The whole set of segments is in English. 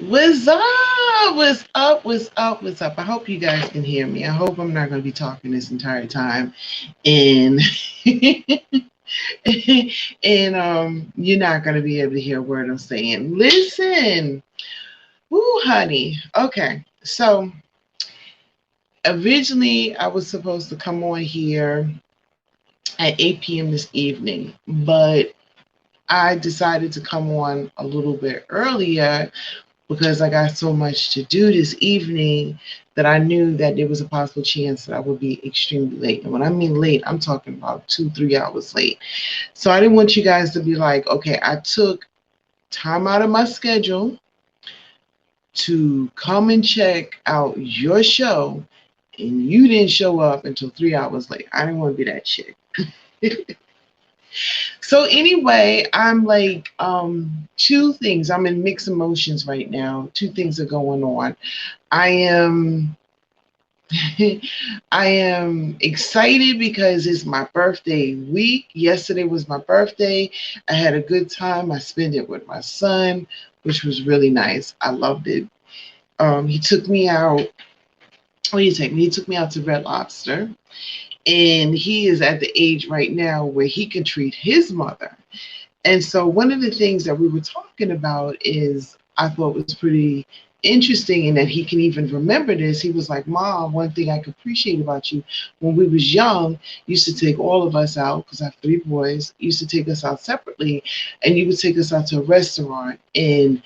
What's up? What's up? What's up? What's up? I hope you guys can hear me. I hope I'm not going to be talking this entire time, and and you're not going to be able to hear a word I'm saying. Listen, woo, honey. Okay, so originally I was supposed to come on here at 8 p.m. this evening, but I decided to come on a little bit earlier because I got so much to do this evening that I knew that there was a possible chance that I would be extremely late. And when I mean late, I'm talking about 2, 3 hours late. So I didn't want you guys to be like, okay, I took time out of my schedule to come and check out your show and you didn't show up until 3 hours late. I didn't want to be that chick. So anyway, I'm like two things. I'm in mixed emotions right now. Two things are going on. I am I am excited because it's my birthday week. Yesterday was my birthday. I had a good time. I spent it with my son, which was really nice. I loved it. He took me out. What did he take me? He took me out to Red Lobster. And he is at the age right now where he can treat his mother. And so one of the things that we were talking about is I thought was pretty interesting and that he can even remember this. He was like, Mom, one thing I could appreciate about you, when we was young, you used to take all of us out, because I have 3 boys, you used to take us out separately, and you would take us out to a restaurant. And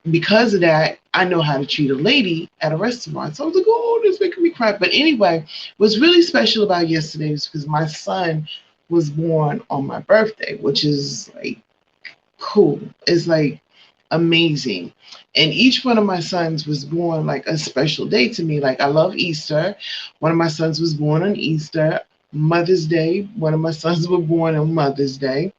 because of that, I know how to treat a lady at a restaurant. So I was like, oh, this is making me cry. But anyway, what's really special about yesterday is because my son was born on my birthday, which is like cool. It's like amazing. And each one of my sons was born like a special day to me. Like I love Easter. One of my sons was born on Easter. Mother's Day, one of my sons were born on Mother's Day.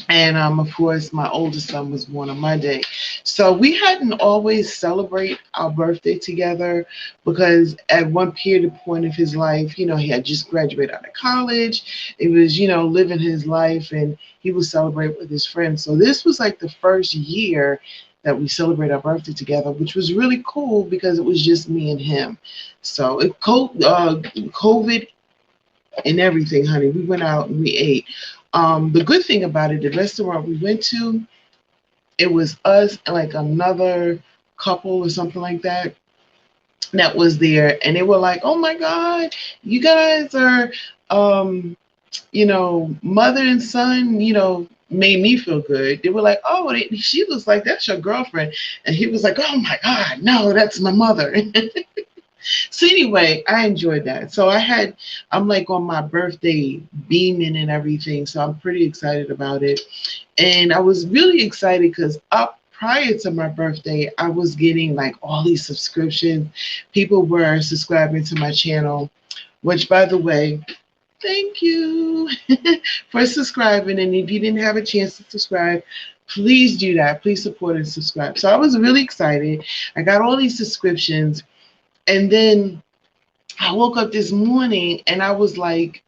And of course, my oldest son was born on Monday. So we hadn't always celebrate our birthday together because at one period point of his life, he had just graduated out of college. It was, living his life, and he would celebrate with his friends. So this was like the first year that we celebrate our birthday together, which was really cool because it was just me and him. So COVID and everything, honey. We went out and we ate. The good thing about it, the restaurant we went to, it was us and like another couple or something like that was there, and they were like, "Oh my God, you guys are, mother and son." Made me feel good. They were like, "Oh, she looks like that's your girlfriend," and he was like, "Oh my God, no, that's my mother." So anyway, I enjoyed that. So I'm like on my birthday beaming and everything. So I'm pretty excited about it. And I was really excited because up prior to my birthday, I was getting like all these subscriptions. People were subscribing to my channel, which by the way, thank you for subscribing. And if you didn't have a chance to subscribe, please do that. Please support and subscribe. So I was really excited. I got all these subscriptions. And then I woke up this morning and I was like,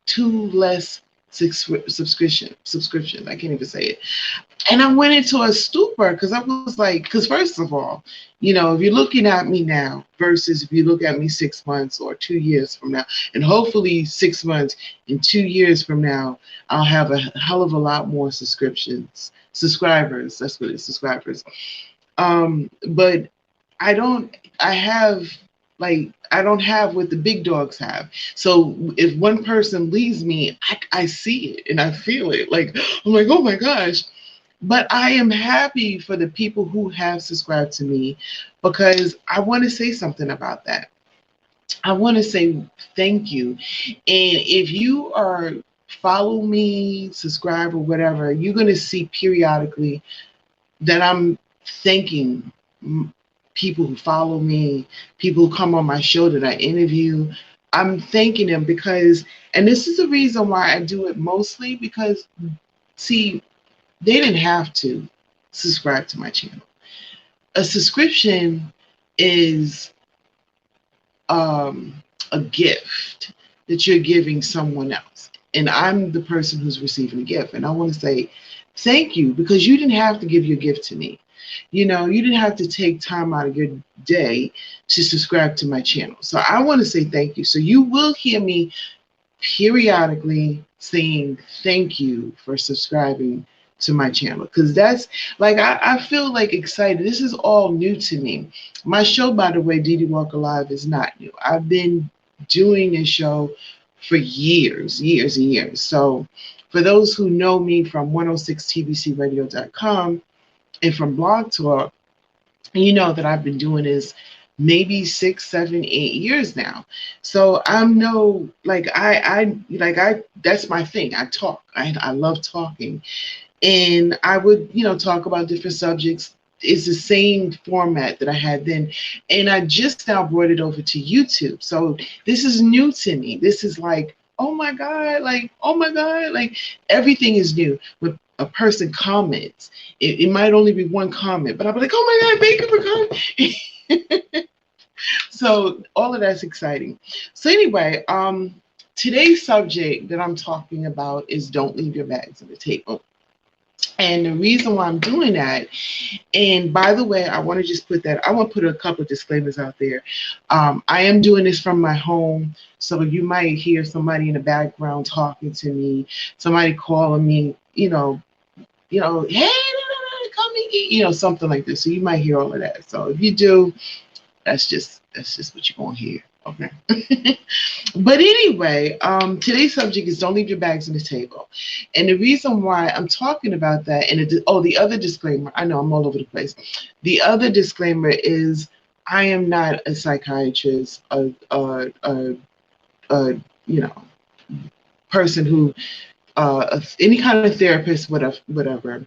two less subscriptions. I can't even say it. And I went into a stupor because I was like, because first of all, if you're looking at me now versus if you look at me 6 months or 2 years from now, and hopefully 6 months and 2 years from now, I'll have a hell of a lot more subscribers. That's what it is, subscribers. But I don't have what the big dogs have. So if one person leaves me, I see it and I feel it. Like, I'm like, oh my gosh. But I am happy for the people who have subscribed to me because I want to say something about that. I want to say thank you. And if you are follow me, subscribe or whatever, you're going to see periodically that I'm thanking people who follow me, people who come on my show that I interview. I'm thanking them because, and this is the reason why I do it mostly because, see, they didn't have to subscribe to my channel. A subscription is a gift that you're giving someone else. and I'm the person who's receiving the gift. And I want to say thank you, because you didn't have to give your gift to me. You know, you didn't have to take time out of your day to subscribe to my channel. So I want to say thank you. So you will hear me periodically saying thank you for subscribing to my channel, because that's like I feel like excited. This is all new to me. My show, by the way, Dee Dee Walker Live, is not new. I've been doing this show for years, years and years. So for those who know me from 106tbcradio.com and from Blog Talk, you know that I've been doing this maybe 6, 7, 8 years now. So I'm no I that's my thing. I talk. I love talking. And I would, talk about different subjects. It's the same format that I had then. And I just now brought it over to YouTube. So this is new to me. This is like, oh my God, like everything is new. When a person comments, it might only be one comment, but I'll be like, oh my God, thank you for commenting. So all of that's exciting. So anyway, today's subject that I'm talking about is don't leave your bags on the table. And the reason why I'm doing that, and by the way, I want to just I want to put a couple of disclaimers out there. I am doing this from my home, so you might hear somebody in the background talking to me, somebody calling me, hey, come and eat, something like this. So you might hear all of that. So if you do, that's just what you're gonna hear. Okay. But anyway, today's subject is don't leave your bags on the table. And the reason why I'm talking about that, and the other disclaimer, I know I'm all over the place. The other disclaimer is I am not a psychiatrist, person who, any kind of therapist, whatever.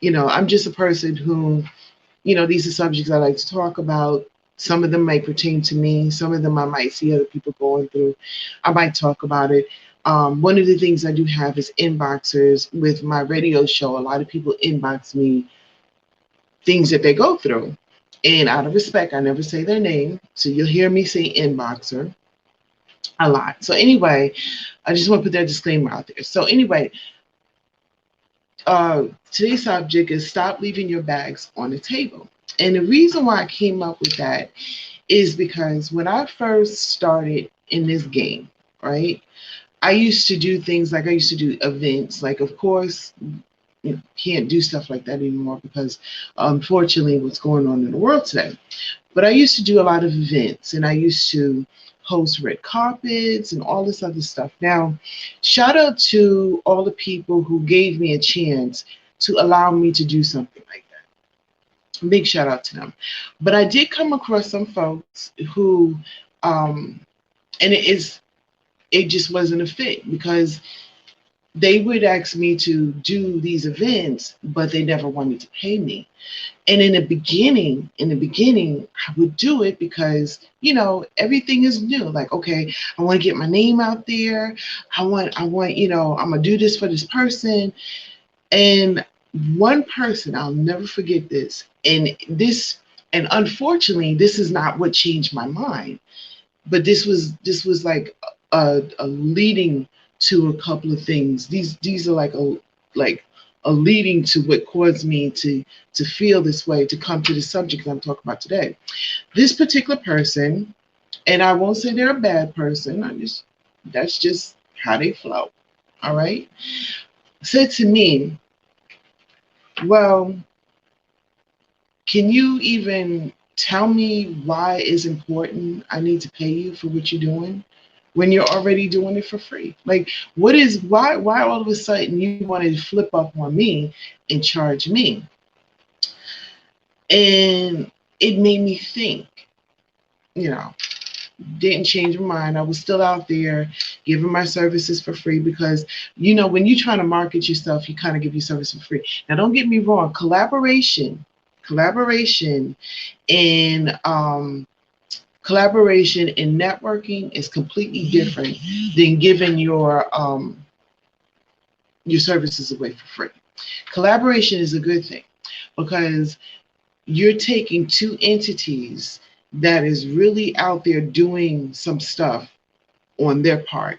I'm just a person who, these are subjects I like to talk about. Some of them might pertain to me. Some of them I might see other people going through. I might talk about it. One of the things I do have is inboxers with my radio show. A lot of people inbox me things that they go through. And out of respect, I never say their name. So you'll hear me say inboxer a lot. So anyway, I just want to put that disclaimer out there. So anyway, today's subject is stop leaving your bags on the table. And the reason why I came up with that is because when I first started in this game, right, I used to do things like I used to do events. Like, of course, you can't do stuff like that anymore because unfortunately what's going on in the world today. But I used to do a lot of events, and I used to host red carpets and all this other stuff. Now, shout out to all the people who gave me a chance to allow me to do something like that. Big shout out to them. But I did come across some folks who, and it just wasn't a fit, because they would ask me to do these events, but they never wanted to pay me. And in the beginning, I would do it because, everything is new. Like, okay, I want to get my name out there. I want, I'm gonna do this for this person. And one person, I'll never forget this. And unfortunately, this is not what changed my mind, but this was like a leading to a couple of things. These are like a leading to what caused me to feel this way, to come to the subject that I'm talking about today. This particular person, and I won't say they're a bad person, that's just how they flow. All right. Said to me, well, can you even tell me why it's important I need to pay you for what you're doing when you're already doing it for free? Like, why all of a sudden you want to flip up on me and charge me? And it made me think, didn't change my mind. I was still out there giving my services for free because, when you're trying to market yourself, you kind of give your service for free. Now, don't get me wrong. Collaboration and networking is completely different than giving your services away for free. Collaboration is a good thing because you're taking two entities that is really out there doing some stuff on their part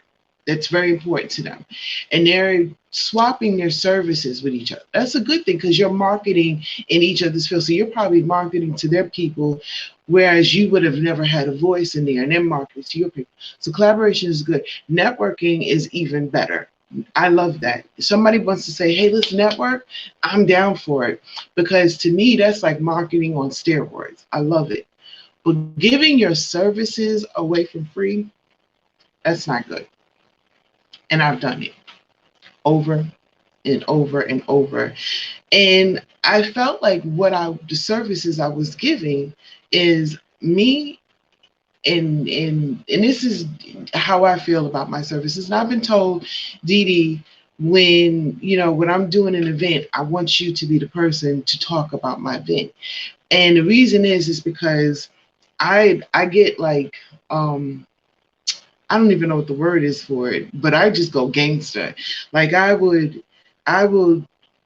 That's very important to them. And they're swapping their services with each other. That's a good thing because you're marketing in each other's field. So you're probably marketing to their people, whereas you would have never had a voice in there, and they're marketing to your people. So collaboration is good. Networking is even better. I love that. If somebody wants to say, hey, let's network, I'm down for it. Because to me, that's like marketing on steroids. I love it. But giving your services away for free, that's not good. And I've done it over and over and over. And I felt like the services I was giving is me, and this is how I feel about my services. And I've been told, Dee Dee, when I'm doing an event, I want you to be the person to talk about my event. And the reason is because I get like I don't even know what the word is for it, but I just go gangster. Like I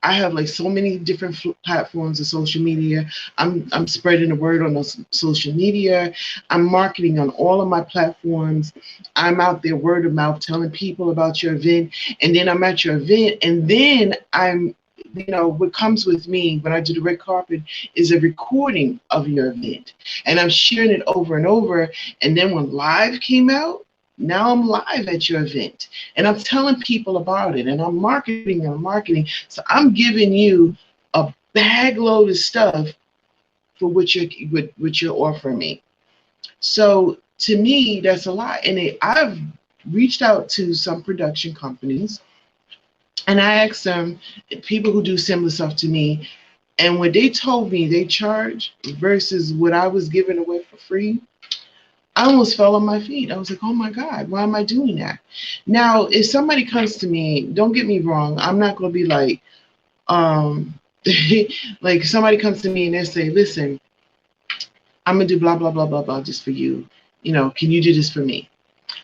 have like so many different platforms of social media. I'm spreading the word on those social media. I'm marketing on all of my platforms. I'm out there word of mouth telling people about your event, and then I'm at your event, and then what comes with me when I do the red carpet is a recording of your event, and I'm sharing it over and over. And then when live came out, now I'm live at your event, and I'm telling people about it, and I'm marketing and marketing. So I'm giving you a bag load of stuff for what you're offering me. So to me, that's a lot. And I've reached out to some production companies, and I asked them, people who do similar stuff to me, and when they told me they charge versus what I was giving away for free, I almost fell on my feet. I was like, oh my God, why am I doing that? Now, if somebody comes to me, don't get me wrong, I'm not going to be like, like somebody comes to me and they say, listen, I'm going to do blah, blah, blah, blah, blah just for you. Can you do this for me?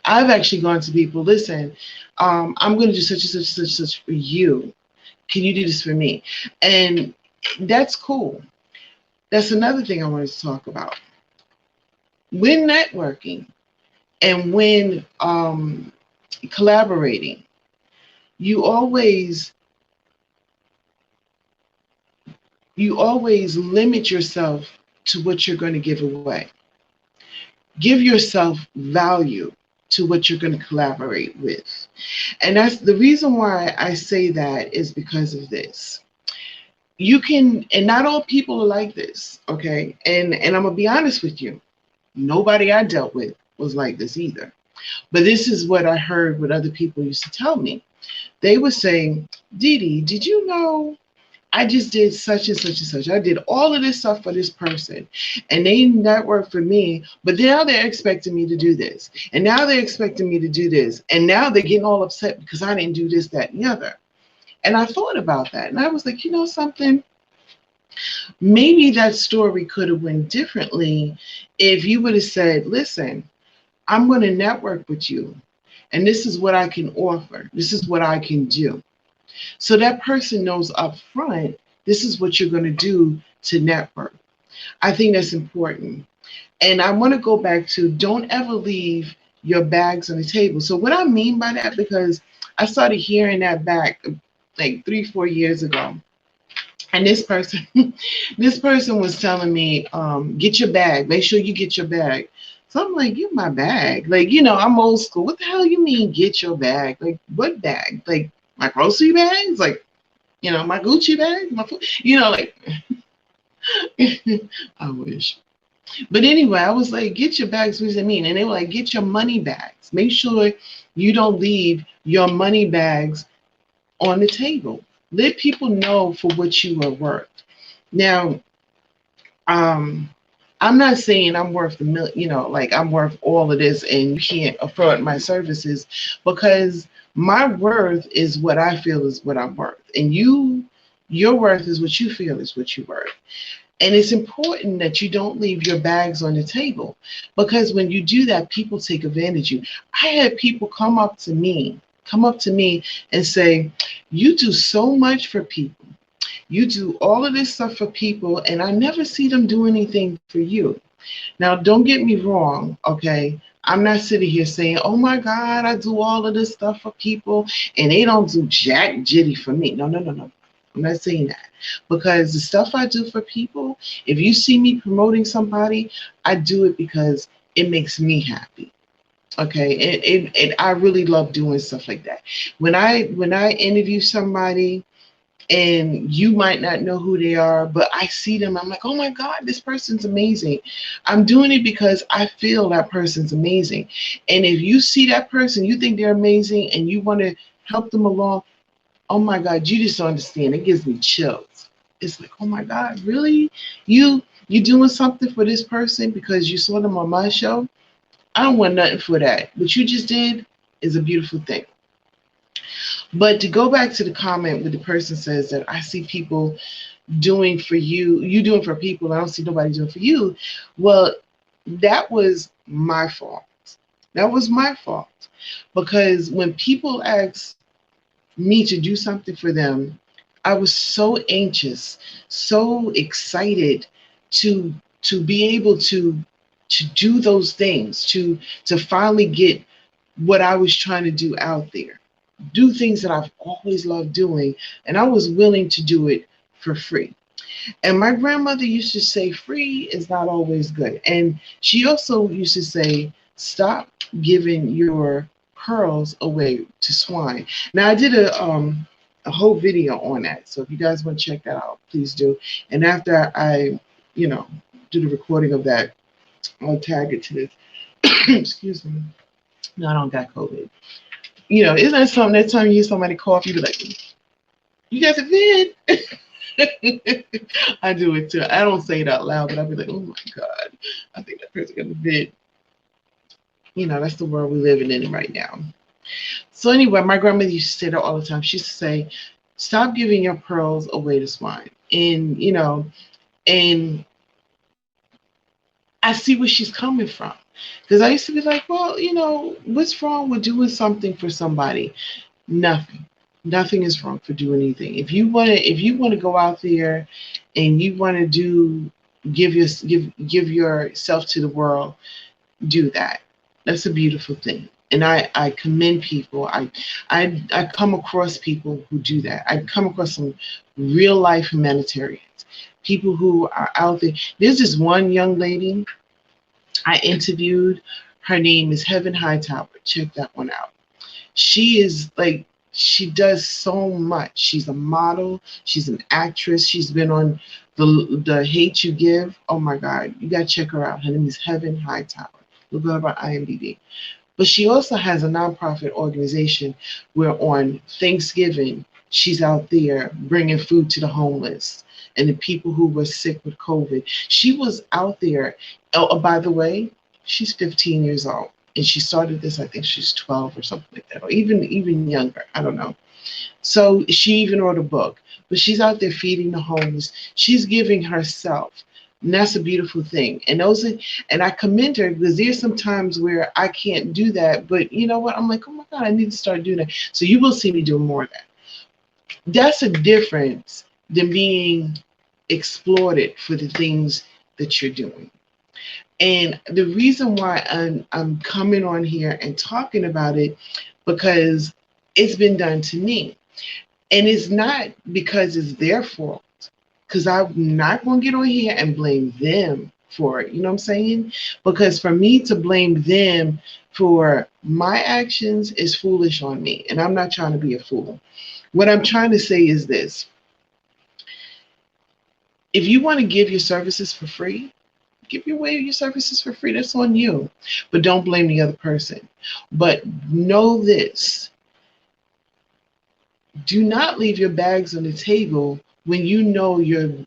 I've actually gone to people, listen, I'm going to do such and such and such and such for you. Can you do this for me? And that's cool. That's another thing I wanted to talk about. When networking and when collaborating, you always limit yourself to what you're going to give away. Give yourself value to what you're going to collaborate with. And that's the reason why I say that is because of this. You can, and not all people are like this, okay? And I'm going to be honest with you. Nobody I dealt with was like this either. But this is what I heard what other people used to tell me. They were saying, Dee Dee, did you know I just did such and such and such. I did all of this stuff for this person, and they networked for me, but now they're expecting me to do this. And now they're expecting me to do this. And now they're getting all upset because I didn't do this, that, and the other. And I thought about that. And I was like, you know something? Maybe that story could have went differently if you would have said, listen, I'm going to network with you, and this is what I can offer. This is what I can do. So that person knows up front, this is what you're going to do to network. I think that's important. And I want to go back to don't ever leave your bags on the table. So what I mean by that, because I started hearing that back like 3-4 years ago. And this person was telling me, get your bag. Make sure you get your bag. So I'm like, get my bag. Like, I'm old school. What the hell you mean get your bag? Like, what bag? Like, my grocery bags, like, my Gucci bag, my food, like, I wish. But anyway, I was like, get your bags, what does it mean? And they were like, get your money bags. Make sure you don't leave your money bags on the table. Let people know for what you are worth. Now, I'm not saying I'm worth like I'm worth all of this and you can't afford my services, because my worth is what I feel is what I'm worth. And your worth is what you feel is what you're worth. And it's important that you don't leave your bags on the table, because when you do that, people take advantage of you. I had people come up to me and say, you do so much for people. You do all of this stuff for people, and I never see them do anything for you. Now, don't get me wrong, okay? I'm not sitting here saying, oh my God, I do all of this stuff for people and they don't do jack jitty for me. No, no, no, no. I'm not saying that. Because the stuff I do for people, if you see me promoting somebody, I do it because it makes me happy. Okay. And I really love doing stuff like that. When I interview somebody, and you might not know who they are, but I see them. I'm like, oh my God, this person's amazing. I'm doing it because I feel that person's amazing. And if you see that person, you think they're amazing, and you want to help them along, oh my God, you just don't understand. It gives me chills. It's like, oh my God, really? You doing something for this person because you saw them on my show? I don't want nothing for that. What you just did is a beautiful thing. But to go back to the comment where the person says that I see people doing for you, you doing for people, I don't see nobody doing for you. Well, that was my fault. That was my fault. Because when people ask me to do something for them, I was so anxious, so excited to be able to do those things, to finally get what I was trying to do out there. Do things that I've always loved doing, and I was willing to do it for free. And my grandmother used to say, free is not always good. And she also used to say, stop giving your pearls away to swine. Now, I did a whole video on that. So if you guys want to check that out, please do. And after I, do the recording of that, I'll tag it to this. Excuse me. No, I don't got COVID. Isn't that something that time you hear somebody cough, you be like, you got the vid? I do it too. I don't say it out loud, but I'll be like, oh my God, I think that person got the vid. That's the world we're living in right now. So anyway, my grandmother used to say that all the time. She used to say, stop giving your pearls away to swine. And I see where she's coming from. Because I used to be like, well, what's wrong with doing something for somebody? Nothing. Nothing is wrong for doing anything. If you want to go out there and you want to give yourself to the world, do that. That's a beautiful thing. And I commend people. I come across people who do that. I come across some real life humanitarians, people who are out there. There's this one young lady I interviewed. Her name is Heaven Hightower. Check that one out. She is like, she does so much. She's a model. She's an actress. She's been on the Hate U Give. Oh my God, you gotta check her out. Her name is Heaven Hightower. Look her up on IMDb. But she also has a nonprofit organization where on Thanksgiving she's out there bringing food to the homeless and the people who were sick with COVID. She was out there. Oh, by the way, she's 15 years old. And she started this, I think she's 12 or something like that, or even younger. I don't know. So she even wrote a book. But she's out there feeding the homeless. She's giving herself. And that's a beautiful thing. And I commend her because there's some times where I can't do that. But you know what? I'm like, oh my God, I need to start doing that. So you will see me doing more of that. That's a difference than being exploited for the things that you're doing. And the reason why I'm coming on here and talking about it, because it's been done to me. And it's not because it's their fault, because I'm not going to get on here and blame them for it. You know what I'm saying? Because for me to blame them for my actions is foolish on me. And I'm not trying to be a fool. What I'm trying to say is this. If you want to give your services for free, give away your services for free. That's on you. But don't blame the other person. But know this. Do not leave your bags on the table when you know your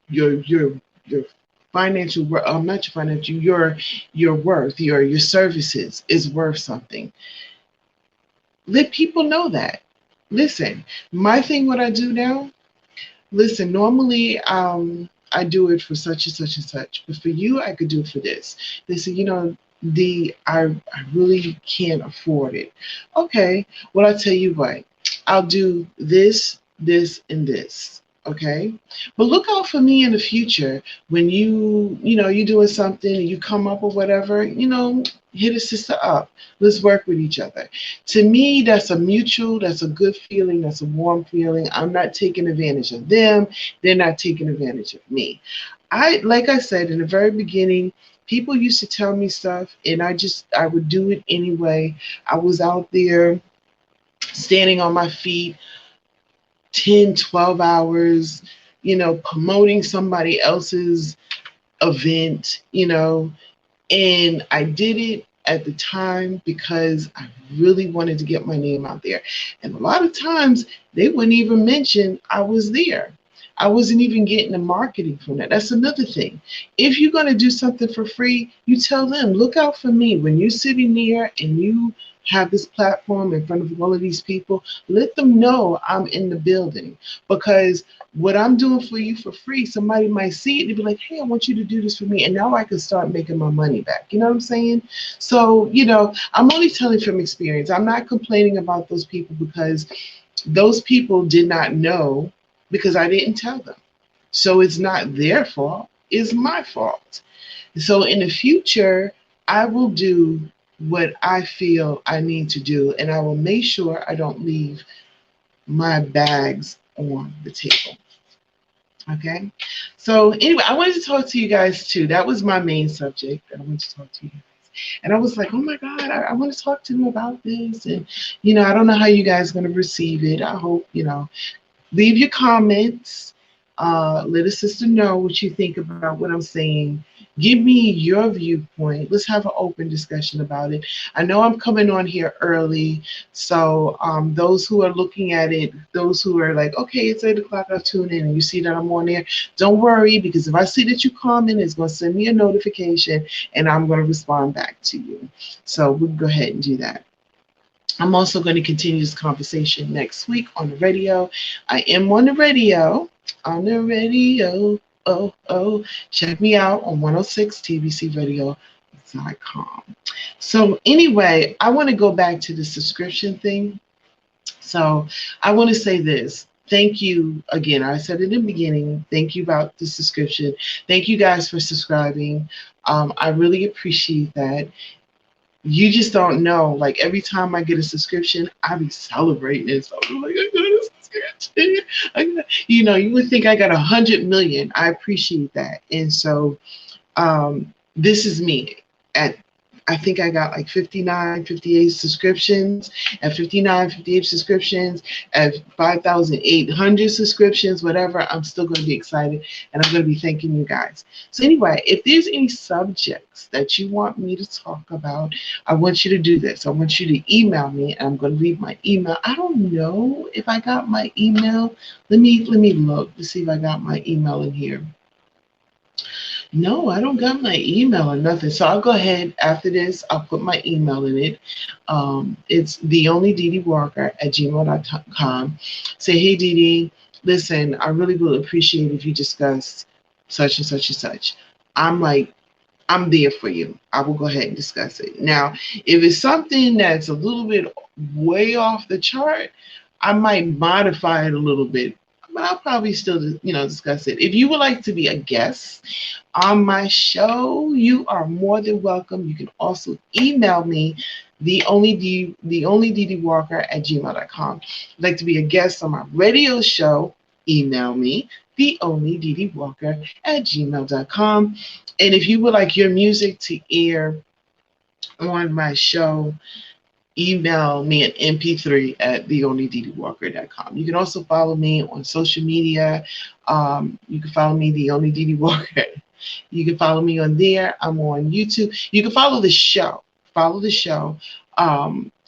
financial not your financial, your worth, your services is worth something. Let people know that. Listen, my thing, what I do now, listen, normally I do it for such and such and such, but for you, I could do it for this. They say, I really can't afford it. Okay, well, I'll tell you what, I'll do this, this, and this. Okay, but look out for me in the future when you're doing something and you come up or whatever, hit a sister up. Let's work with each other. To me, that's a good feeling, that's a warm feeling. I'm not taking advantage of them, they're not taking advantage of me. Like I said in the very beginning, people used to tell me stuff and I would do it anyway. I was out there standing on my feet 10, 12 hours, promoting somebody else's event, and I did it at the time because I really wanted to get my name out there. And a lot of times they wouldn't even mention I was there. I wasn't even getting the marketing from that. That's another thing. If you're going to do something for free, you tell them, look out for me. When you're sitting there and you have this platform in front of all of these people, let them know I'm in the building. Because what I'm doing for you for free, somebody might see it and be like, hey, I want you to do this for me. And now I can start making my money back. You know what I'm saying? So, I'm only telling from experience. I'm not complaining about those people because those people did not know because I didn't tell them. So it's not their fault, it's my fault. So in the future, I will do what I feel I need to do, and I will make sure I don't leave my bags on the table. Okay. So anyway, I wanted to talk to you guys too. That was my main subject that I wanted to talk to you guys. And I was like, oh my God, I want to talk to them about this. And, I don't know how you guys are going to receive it. I hope, leave your comments. Let a sister know what you think about what I'm saying. Give me your viewpoint. Let's have an open discussion about it. I know I'm coming on here early, so those who are looking at it, those who are like, okay, it's 8 o'clock, I'll tune in, and you see that I'm on there, don't worry, because if I see that you comment, it's going to send me a notification, and I'm going to respond back to you. So we can go ahead and do that. I'm also going to continue this conversation next week on the radio. I am on the radio. On the radio. Oh, oh. Check me out on 106tbcradio.com. So anyway, I want to go back to the subscription thing. So I want to say this. Thank you again. I said it in the beginning. Thank you about the subscription. Thank you guys for subscribing. I really appreciate that. You just don't know. Like every time I get a subscription, I be celebrating it. So I'm like, I got a subscription. You would think I got 100 million. I appreciate that. And so this is me. I think I got like 59, 58 subscriptions. At 59, 58 subscriptions, at 5,800 subscriptions, whatever, I'm still going to be excited and I'm going to be thanking you guys. So anyway, if there's any subjects that you want me to talk about, I want you to do this. I want you to email me, and I'm going to leave my email. I don't know if I got my email. Let me look to see if I got my email in here. No, I don't got my email or nothing. So I'll go ahead after this. I'll put my email in it. It's TheOnlyDeeDeeWalker@gmail.com. Say, hey, Dee Dee, listen, I really would appreciate if you discuss such and such and such. I'm there for you. I will go ahead and discuss it. Now, if it's something that's a little bit way off the chart, I might modify it a little bit, but I'll probably still, discuss it. If you would like to be a guest on my show, you are more than welcome. You can also email me, TheOnlyDeeDeeWalker@gmail.com. If you'd like to be a guest on my radio show, email me, TheOnlyDeeDeeWalker@gmail.com. And if you would like your music to air on my show, email me at mp3@TheOnlyDeeDeeWalker.com. You can also follow me on social media. You can follow me, The Only Dee Dee Walker. You can follow me on there. I'm on YouTube. You can follow the show. Follow the show.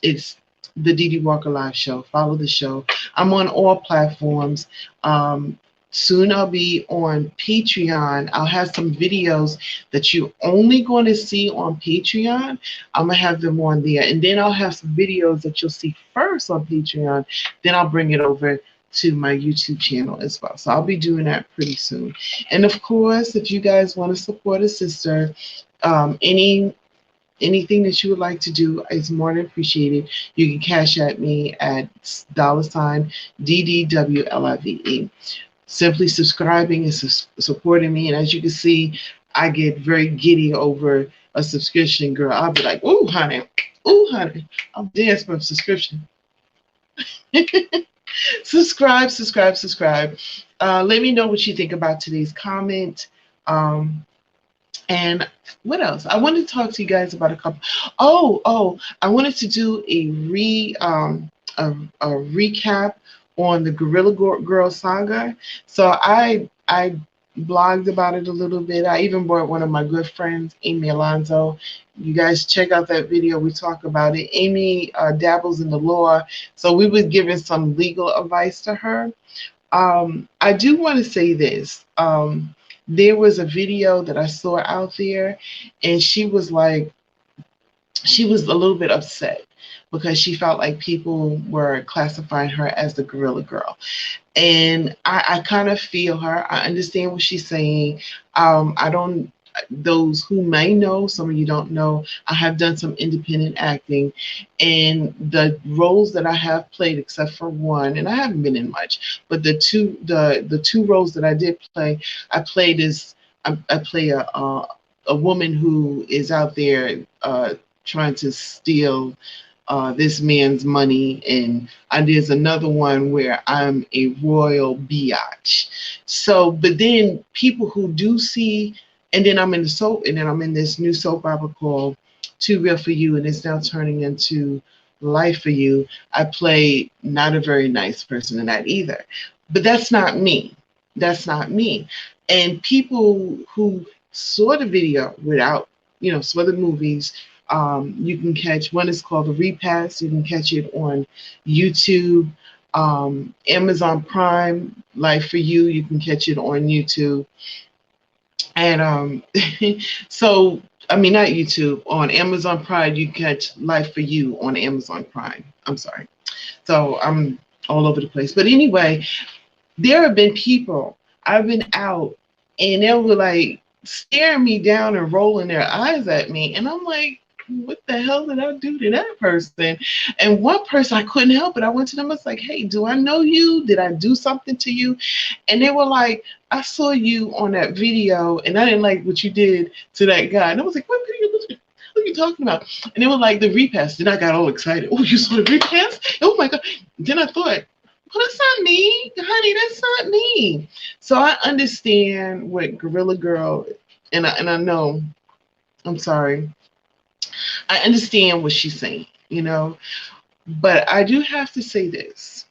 It's the Dee Dee Walker Live Show. Follow the show. I'm on all platforms. Soon I'll be on Patreon. I'll have some videos that you're only going to see on Patreon. I'm going to have them on there. And then I'll have some videos that you'll see first on Patreon. Then I'll bring it over to my YouTube channel as well. So I'll be doing that pretty soon. And of course, if you guys want to support a sister, anything that you would like to do is more than appreciated. You can cash at me at $DDWLive. simply subscribing and supporting me. And as you can see, I get very giddy over a subscription, girl. I'll be like, ooh, honey, I'll dance for a subscription. Subscribe, subscribe, subscribe. Let me know what you think about today's comment. Um, and what else? I wanted to talk to you guys about a couple. I wanted to do a recap on the Gorilla Girl saga. So I blogged about it a little bit. I even brought one of my good friends, Amy Alonso. You guys check out that video. We talk about it. Amy dabbles in the law, so we were giving some legal advice to her. I do want to say this. There was a video that I saw out there, and she was a little bit upset because she felt like people were classifying her as the Gorilla Girl. And I kind of feel her. I understand what she's saying. I don't, those who may know, some of you don't know, I have done some independent acting, and the roles that I have played, except for one, and I haven't been in much, but the two roles that I did play, I played as I play a woman who is out there trying to steal this man's money, and there's another one where I'm a royal biatch. So, but then people who do see, and then I'm in the soap, and then I'm in this new soap opera called Too Real for You, and it's now turning into Life for You. I play not a very nice person in that either, but that's not me. That's not me. And people who saw the video without, saw the movies, you can catch one is called The Repass. You can catch it on YouTube, Amazon Prime, Life for You. You can catch it on YouTube. And so, I mean, not YouTube, on Amazon Prime, you catch Life for You on Amazon Prime. I'm sorry. So I'm all over the place. But anyway, there have been people, I've been out, and they were like staring me down and rolling their eyes at me. And I'm like, what the hell did I do to that person? And one person, I couldn't help it. I went to them, I was like, hey, do I know you? Did I do something to you? And they were like, I saw you on that video, and I didn't like what you did to that guy. And I was like, what video? What are you talking about? And they were like, the repass. Then I got all excited. Oh, you saw the repass? Oh my God. Then I thought, well, that's not me, honey. That's not me. So I understand what Gorilla Girl, and I know, I'm sorry, I understand what she's saying, but I do have to say this.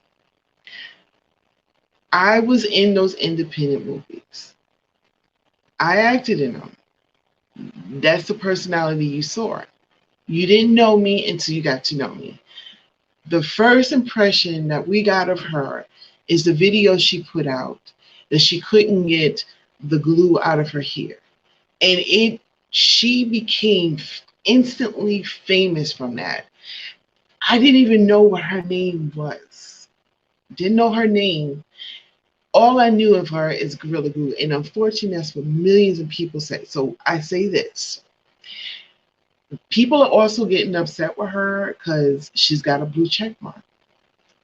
I was in those independent movies. I acted in them. That's the personality you saw. You didn't know me until you got to know me. The first impression that we got of her is the video she put out that she couldn't get the glue out of her hair. And she became instantly famous from that. I didn't even know what her name was. Didn't know her name. All I knew of her is Gorilla Glue. And unfortunately, that's what millions of people say. So I say this. People are also getting upset with her because she's got a blue check mark.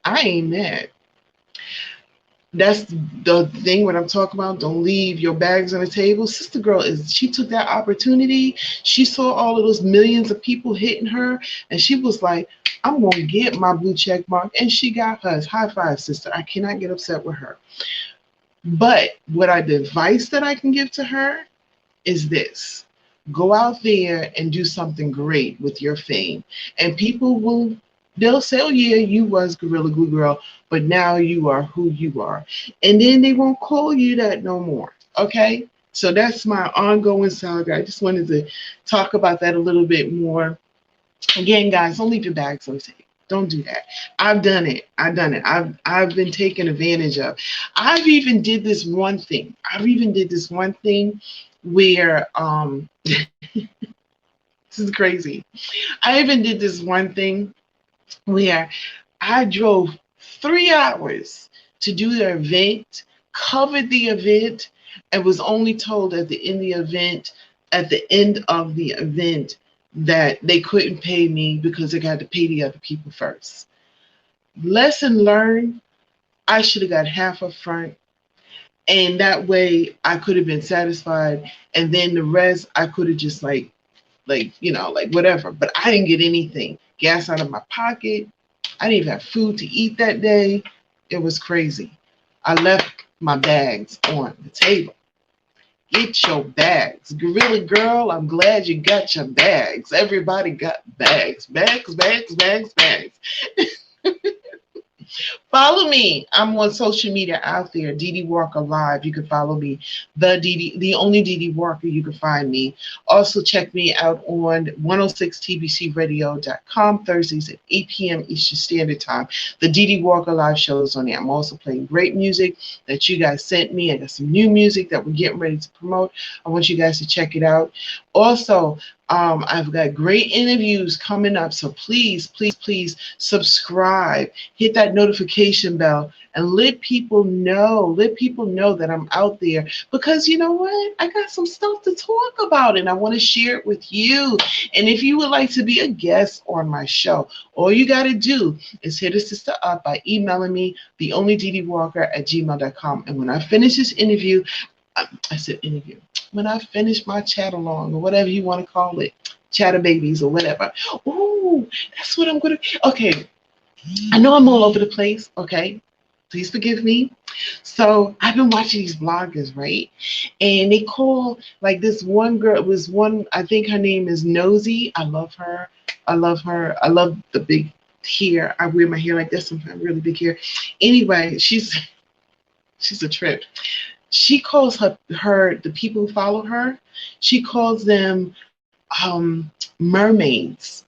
I ain't mad. That's the thing when I'm talking about, don't leave your bags on the table. Sister Girl, she took that opportunity. She saw all of those millions of people hitting her, and she was like, I'm going to get my blue check mark. And she got hers. High five, sister. I cannot get upset with her. But the advice that I can give to her is this. Go out there and do something great with your fame. And people they'll say, oh yeah, you was Gorilla Glue Girl, but now you are who you are. And then they won't call you that no more. Okay? So that's my ongoing saga. I just wanted to talk about that a little bit more. Again, guys, don't leave your bags on the table. Don't do that. I've done it. I've been taken advantage of. I've even did this one thing where this is crazy. I even did this one thing where I drove 3 hours to do the event, covered the event, and was only told at the end of the event that they couldn't pay me because they got to pay the other people first. Lesson learned, I should have got half up front. And that way I could have been satisfied. And then the rest I could have just like whatever. But I didn't get anything. Gas out of my pocket. I didn't even have food to eat that day. It was crazy. I left my bags on the table. Get your bags. Gorilla Girl, I'm glad you got your bags. Everybody got bags. Bags, bags, bags, bags. Follow me. I'm on social media out there. Dee Dee Walker Live. You can follow me. The only Dee Dee Walker. You can find me. Also check me out on 106tbcradio.com Thursdays at 8 p.m. Eastern Standard Time. The Dee Dee Walker Live show is on there. I'm also playing great music that you guys sent me. I got some new music that we're getting ready to promote. I want you guys to check it out. Also, I've got great interviews coming up, so please, please, please subscribe, hit that notification bell, and let people know that I'm out there, because you know what? I got some stuff to talk about and I want to share it with you. And if you would like to be a guest on my show, all you got to do is hit a sister up by emailing me, TheOnlyDeeDeeWalker@gmail.com. And when I finish this interview, I said interview. When I finish my chat along, or whatever you want to call it, chatter babies or whatever. Oh, that's what I'm going to. Okay, I know I'm all over the place. Okay, please forgive me. So I've been watching these bloggers, right? And they call, like, this one girl, it was one, I think her name is Nosy. I love her. I love her. I love the big hair. I wear my hair like this, sometimes really big hair. Anyway, she's a trip. She calls her the people who follow her, she calls them mermaids.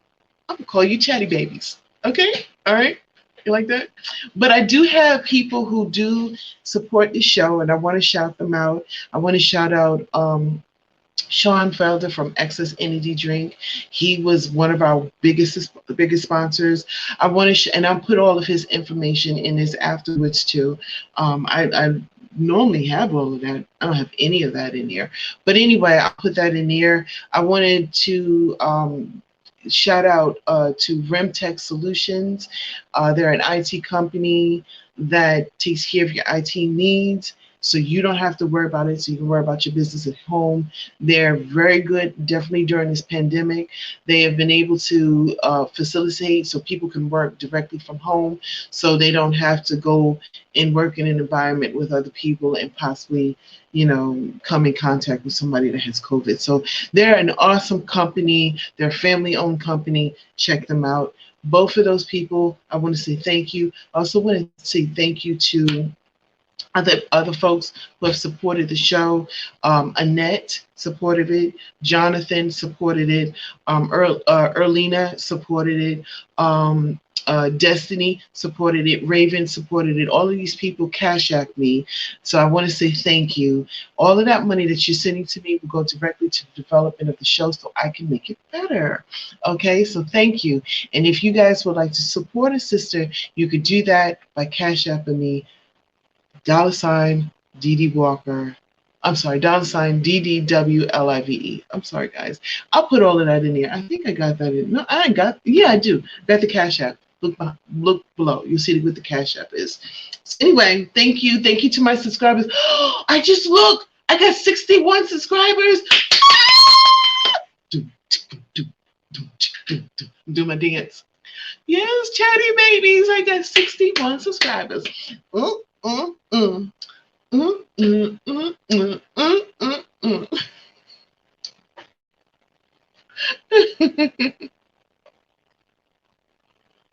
I'm gonna call you chatty babies. Okay? All right? You like that? But I do have people who do support the show, and I want to shout them out. I want to shout out Sean Felder from Excess Energy Drink. He was one of our biggest sponsors. I want to, and I'll put all of his information in this afterwards too. I normally have all of that. I don't have any of that in here. But anyway, I'll put that in there. I wanted to shout out to Remtech Solutions. They're an IT company that takes care of your IT needs, so you don't have to worry about it, so you can worry about your business at home. They're very good, definitely during this pandemic. They have been able to facilitate so people can work directly from home, so they don't have to go and work in an environment with other people and possibly, you know, come in contact with somebody that has COVID. So they're an awesome company. They're a family-owned company. Check them out. Both of those people, I want to say thank you. I also want to say thank you to other folks who have supported the show. Annette supported it. Jonathan supported it. Erlina supported it. Destiny supported it. Raven supported it. All of these people cash app me. So I want to say thank you. All of that money that you're sending to me will go directly to the development of the show so I can make it better. Okay, so thank you. And if you guys would like to support a sister, you could do that by cash apping me $ Dee Dee Walker. I'm sorry, $ DDWLive. I'm sorry, guys. I'll put all of that in there. I think I got that in. No, I ain't got. Yeah, I do. Got the Cash App. Look below. You'll see what the Cash App is. So anyway, thank you. Thank you to my subscribers. I just look. I got 61 subscribers. Do my dance. Yes, chatty babies. I got 61 subscribers. Mm, mm, mm, mm, mm, mm, mm, mm, mm.